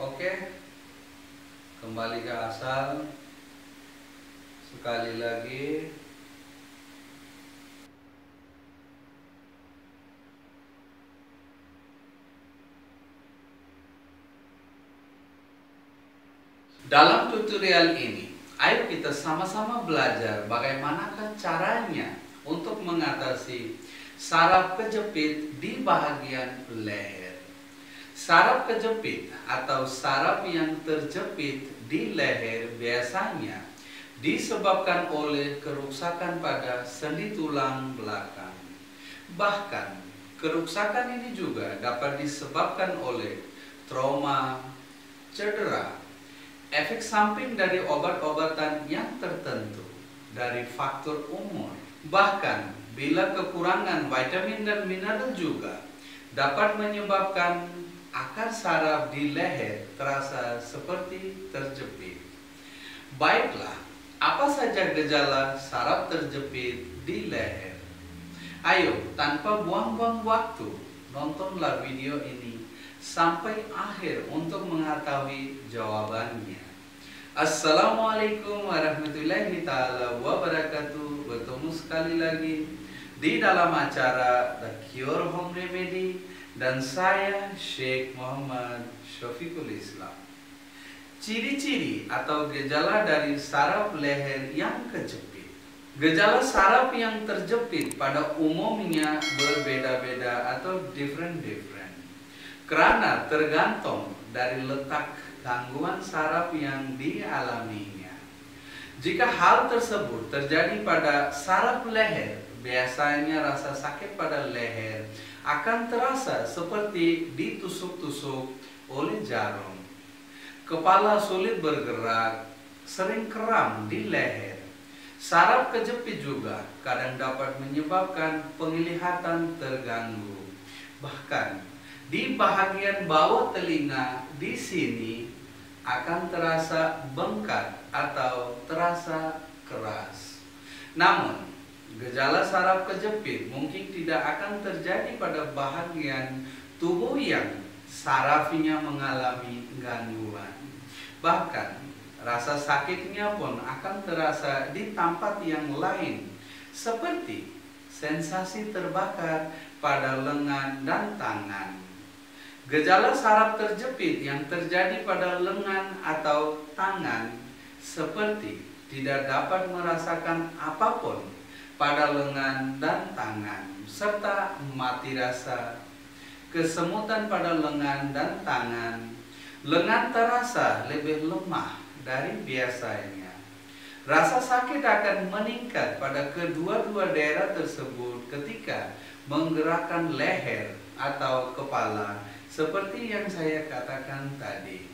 Oke, kembali ke asal. Sekali lagi. Dalam tutorial ini, ayo kita sama-sama belajar bagaimanakah caranya untuk mengatasi saraf kejepit di bagian leher. Saraf kejepit atau saraf yang terjepit di leher biasanya disebabkan oleh kerusakan pada sendi tulang belakang. Bahkan, kerusakan ini juga dapat disebabkan oleh trauma, cedera, efek samping dari obat-obatan yang tertentu, dari faktor umur. Bahkan, bila kekurangan vitamin dan mineral juga dapat menyebabkan akar saraf di leher terasa seperti terjepit. Baiklah, apa saja gejala saraf terjepit di leher? Ayo, tanpa buang-buang waktu, nontonlah video ini sampai akhir untuk mengetahui jawabannya. Assalamualaikum warahmatullahi ta'ala wabarakatuh. Bertemu sekali lagi di dalam acara The Cure Home Remedy dan saya Sheikh Muhammad Syafiqul Islam. Ciri-ciri atau gejala dari saraf leher yang kejepit. Gejala saraf yang terjepit pada umumnya berbeda-beda atau different karena tergantung dari letak gangguan saraf yang dialaminya. Jika hal tersebut terjadi pada saraf leher, biasanya rasa sakit pada leher akan terasa seperti ditusuk-tusuk oleh jarum. Kepala sulit bergerak, sering kram di leher. Saraf kejepit juga kadang dapat menyebabkan penglihatan terganggu. Bahkan di bagian bawah telinga di sini akan terasa bengkak atau terasa keras. Namun, gejala saraf kejepit mungkin tidak akan terjadi pada bagian tubuh yang sarafnya mengalami gangguan. Bahkan, rasa sakitnya pun akan terasa di tempat yang lain, seperti sensasi terbakar pada lengan dan tangan. Gejala saraf terjepit yang terjadi pada lengan atau tangan seperti tidak dapat merasakan apapun pada lengan dan tangan, serta mati rasa, kesemutan pada lengan dan tangan. Lengan terasa lebih lemah dari biasanya. Rasa sakit akan meningkat pada kedua-dua daerah tersebut ketika menggerakkan leher atau kepala, seperti yang saya katakan tadi.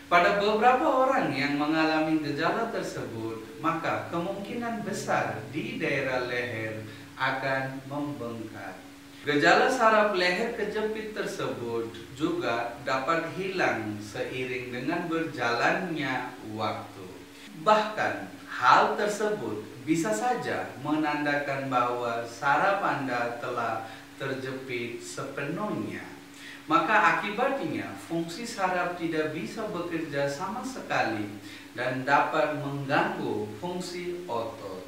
Pada beberapa orang yang mengalami gejala tersebut, maka kemungkinan besar di daerah leher akan membengkak. Gejala saraf leher kejepit tersebut juga dapat hilang seiring dengan berjalannya waktu. Bahkan hal tersebut bisa saja menandakan bahwa saraf Anda telah terjepit sepenuhnya. Maka akibatnya fungsi saraf tidak bisa bekerja sama sekali dan dapat mengganggu fungsi otot.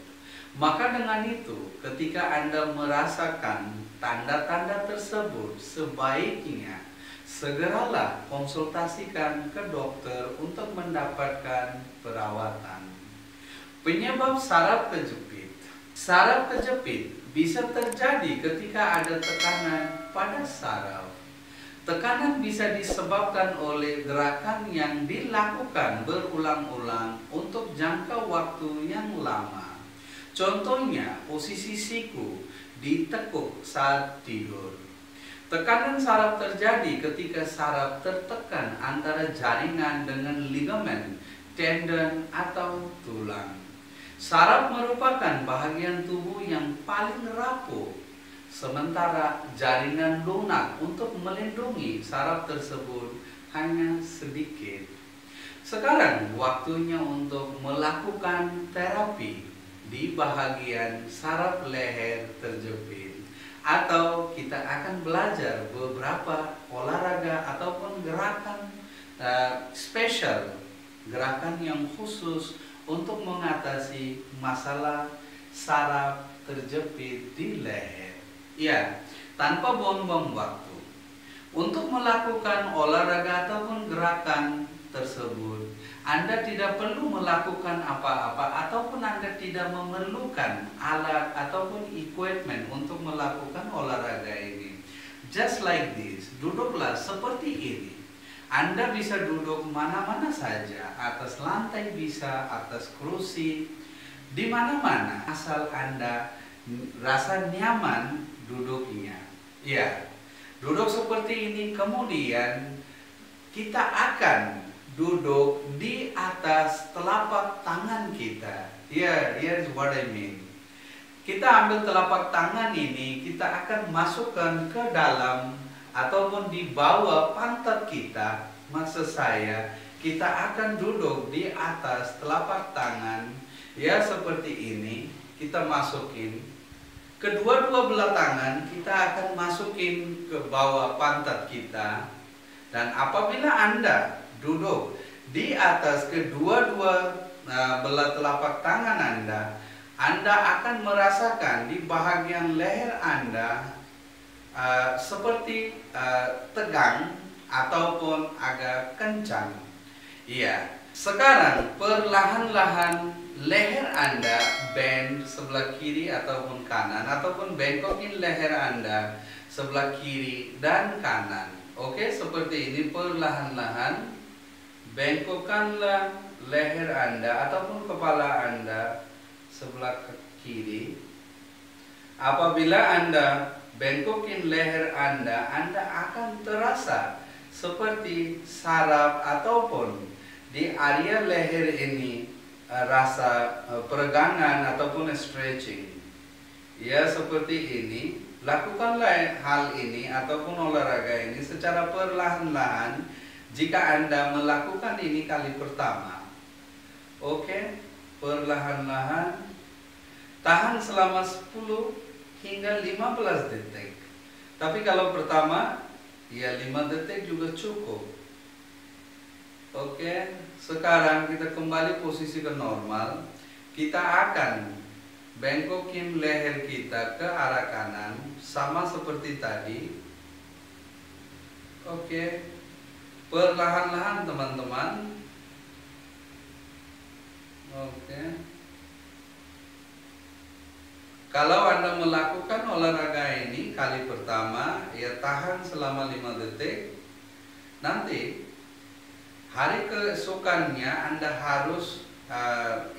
Maka dengan itu, ketika Anda merasakan tanda-tanda tersebut, sebaiknya segeralah konsultasikan ke dokter untuk mendapatkan perawatan. Penyebab saraf kejepit. Saraf kejepit bisa terjadi ketika ada tekanan pada saraf. Tekanan bisa disebabkan oleh gerakan yang dilakukan berulang-ulang untuk jangka waktu yang lama. Contohnya, posisi siku ditekuk saat tidur. Tekanan saraf terjadi ketika saraf tertekan antara jaringan dengan ligamen, tendon, atau tulang. Saraf merupakan bagian tubuh yang paling rapuh, sementara jaringan lunak untuk melindungi saraf tersebut hanya sedikit. Sekarang waktunya untuk melakukan terapi di bagian saraf leher terjepit, atau kita akan belajar beberapa olahraga ataupun gerakan spesial, gerakan yang khusus untuk mengatasi masalah saraf terjepit di leher. Ya, tanpa buang-buang waktu. Untuk melakukan olahraga ataupun gerakan tersebut, Anda tidak perlu melakukan apa-apa ataupun Anda tidak memerlukan alat ataupun equipment untuk melakukan olahraga ini. Just like this, duduklah seperti ini. Anda bisa duduk mana-mana saja, atas lantai bisa, atas kursi, di mana-mana, asal Anda rasa nyaman duduknya. Ya, duduk seperti ini, kemudian kita akan duduk di atas telapak tangan kita. Ya, here's what I mean. Kita ambil telapak tangan ini, kita akan masukkan ke dalam ataupun di bawah pantat kita. Maksud saya, kita akan duduk di atas telapak tangan, ya seperti ini. Kita masukin kedua-dua belah tangan, kita akan masukin ke bawah pantat kita. Dan apabila Anda duduk di atas kedua-dua belah telapak tangan Anda akan merasakan di bahagian leher Anda seperti tegang ataupun agak kencang. Iya. Sekarang perlahan-lahan leher Anda bend sebelah kiri ataupun kanan, ataupun bengkokin leher Anda sebelah kiri dan kanan. Oke, seperti ini perlahan-lahan bengkokkanlah leher Anda ataupun kepala Anda sebelah kiri. Apabila Anda bengkokin leher Anda akan terasa seperti saraf ataupun di area leher ini rasa peregangan ataupun stretching. Ya, seperti ini. Lakukanlah hal ini ataupun olahraga ini secara perlahan-lahan jika Anda melakukan ini kali pertama. Oke, perlahan-lahan. Tahan selama 10 hingga 15 detik. Tapi kalau pertama, ya 5 detik juga cukup. Oke, sekarang kita kembali posisi ke normal. Kita akan bengkokin leher kita ke arah kanan, sama seperti tadi. Oke, perlahan-lahan teman-teman. Oke. Kalau Anda melakukan olahraga ini kali pertama, ya tahan selama 5 detik. Nanti hari keesokannya Anda harus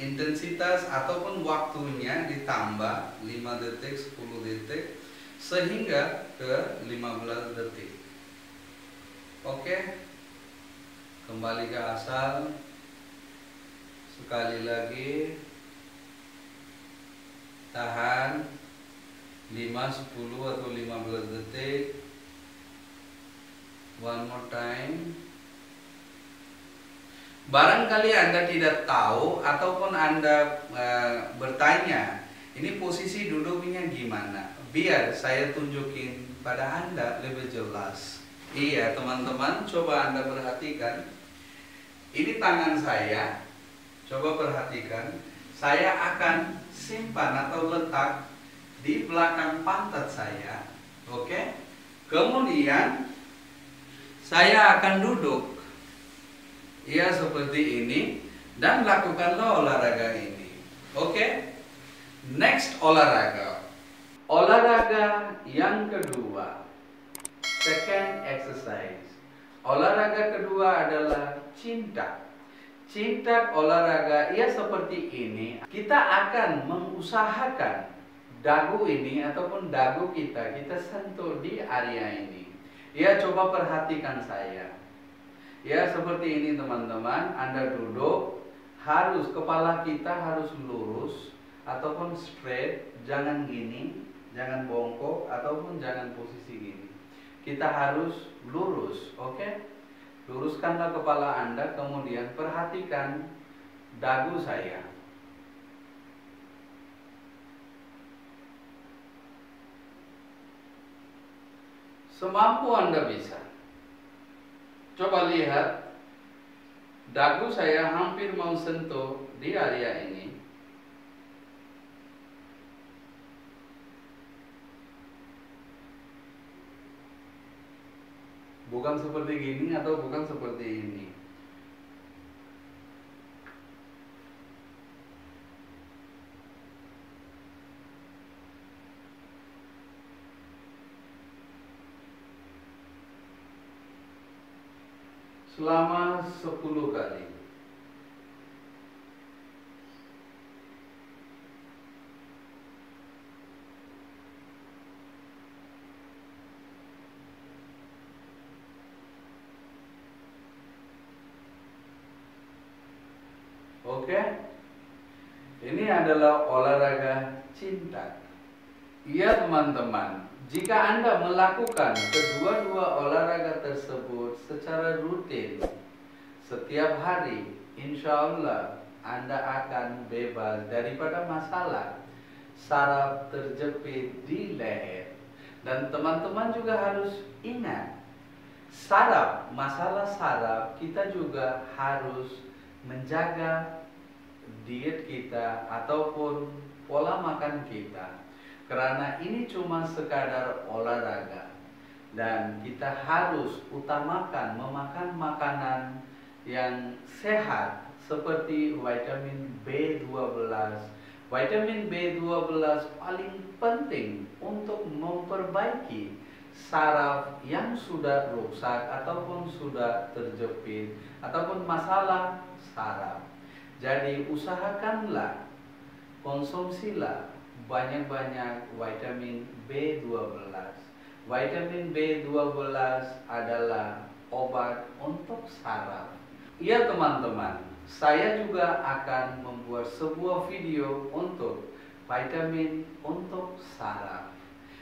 intensitas ataupun waktunya ditambah 5 detik, 10 detik, sehingga ke 15 detik. Oke, kembali ke asal. Sekali lagi, tahan 5, 10 atau 15 detik. One more time. Barangkali Anda tidak tahu ataupun Anda bertanya, ini posisi duduknya gimana? Biar saya tunjukin pada Anda lebih jelas. Iya teman-teman, coba Anda perhatikan. Ini tangan saya. Coba perhatikan. Saya akan simpan atau letak di belakang pantat saya. Oke? Kemudian saya akan duduk. Ya seperti ini, dan lakukanlah olahraga ini. Oke? Next olahraga. Olahraga yang kedua. Second exercise. Olahraga kedua adalah cinta. Cinta olahraga ya seperti ini. Kita akan mengusahakan dagu ini ataupun dagu kita sentuh di area ini. Ya coba perhatikan saya. Ya seperti ini teman-teman, Anda duduk, harus kepala kita harus lurus ataupun straight, jangan gini, jangan bongkok ataupun jangan posisi gini. Kita harus lurus, oke? Luruskanlah kepala Anda, kemudian perhatikan dagu saya. Semampu Anda bisa. Coba lihat, Dagu saya hampir mau sentuh di area ini. Bukan seperti gini atau bukan seperti ini. Selama 10 kali. Oke. Ini adalah olahraga cinta. Iya teman-teman, jika Anda melakukan kedua-dua olahraga tersebut secara rutin setiap hari, insya Allah Anda akan bebas daripada masalah saraf terjepit di leher. Dan teman-teman juga harus ingat, masalah saraf kita juga harus menjaga diet kita ataupun pola makan kita. Karena ini cuma sekadar olahraga dan kita harus utamakan memakan makanan yang sehat seperti vitamin B12. Vitamin B12 paling penting untuk memperbaiki saraf yang sudah rusak ataupun sudah terjepit ataupun masalah saraf. Jadi usahakanlah, konsumsilah banyak-banyak vitamin B12. Vitamin B12 adalah obat untuk saraf. Iya teman-teman, saya juga akan membuat sebuah video untuk vitamin untuk saraf.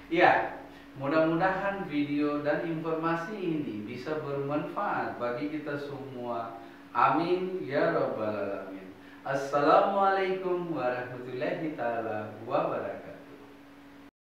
Ya, mudah-mudahan video dan informasi ini bisa bermanfaat bagi kita semua. Amin ya rabbal alamin. Assalamualaikum warahmatullahi taala wabarakatuh.